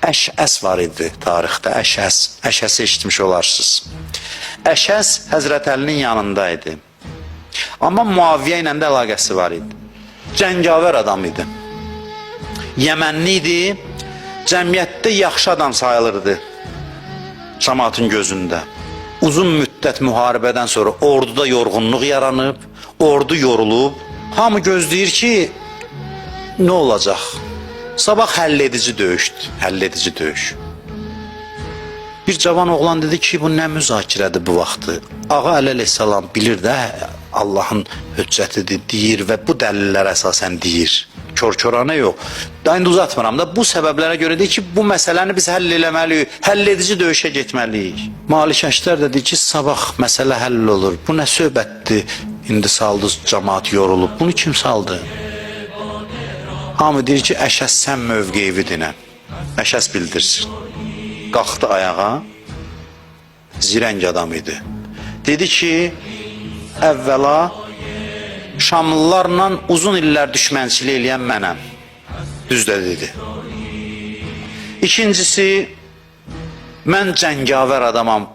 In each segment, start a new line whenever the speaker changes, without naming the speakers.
Əşəs var idi tarixdə, Əşəs. Əşəsi eşitmiş olarsınız. Əşəs Həzrət Əlinin yanında idi. Amma Muaviyyə ilə də əlaqəsi var idi. Cəngavər adam idi. Yəmənli idi, cəmiyyətdə yaxşı adam sayılırdı cəmaatın gözündə. Uzun müddət müharibədən sonra orduda yorğunluq yaranıb, ordu yorulub. Hamı gözləyir ki, nə olacaq? Sabah həlledici döyüşdür, həlledici döyüş. Bir cavan oğlan dedi ki, bu nə müzakirədir bu vaxtı? Ağa əleyhissalam bilir də Allahın hüccətidir deyir və bu dəlillər əsasən deyir. Kör-körana yox. Daha indi uzatmıram da bu səbəblərə görə deyir ki, bu məsələni biz həll eləməliyik, həlledici döyüşə getməliyik. Malik Əştər də deyir ki, sabah məsələ həll olur. Bu nə söhbətdir? İndi saldı, cəmaat yorulub. Bunu kim saldı? Hamı deyir ki, Əşəs sən mövqeyividinə. Əşəs bildirsin. Qalxdı ayağa, zirəng adam idi. Dedi ki, əvvəla Şamlılarla uzun illər düşmənçilik eləyən mənəm. Düz də dedi. İkincisi, mən cəngavər adamam.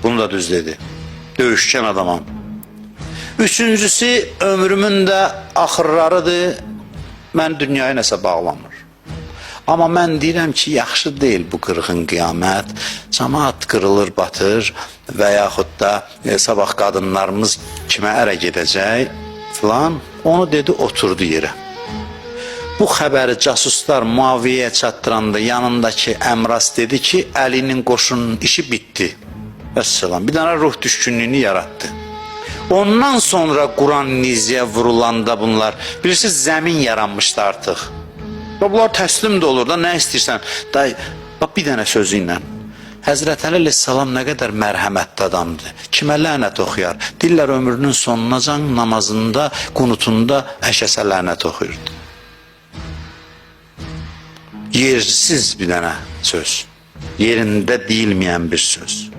Bunu da düz dedi. Döyüşkən adamam. Üçüncüsü, ömrümün də axırlarıdır. Mən dünyaya nəsə bağlamır. Amma mən deyirəm ki, yaxşı deyil bu qırğın qiyamət. Cəmaat qırılır, batır və yaxud da sabah qadınlarımız kimə ərə gedəcək filan. Onu dedi, oturdu yerə. Bu xəbəri casuslar Muaviyyəyə çatdıranda yanındakı Əmras dedi ki, Əlinin qoşunun işi bitdi. Vəssalam. Bir dənə ruh düşkünlüyünü yaratdı. Ondan sonra Quran nizəyə vurulanda bunlar, bilirsiniz, zəmin yaranmışdı artıq. Bunlar təslim də olur da, nə istəyirsən. Bax, bir dənə sözü ilə. Həzrət Əli əleyhissalam nə qədər mərhəmətli adamdır. Kimə lənət oxuyar? Dillər ömrünün sonunacan namazında, qunutunda Əşəsə lənət oxuyurdu. Yersiz bir dənə söz. Yerində deyilməyən bir söz.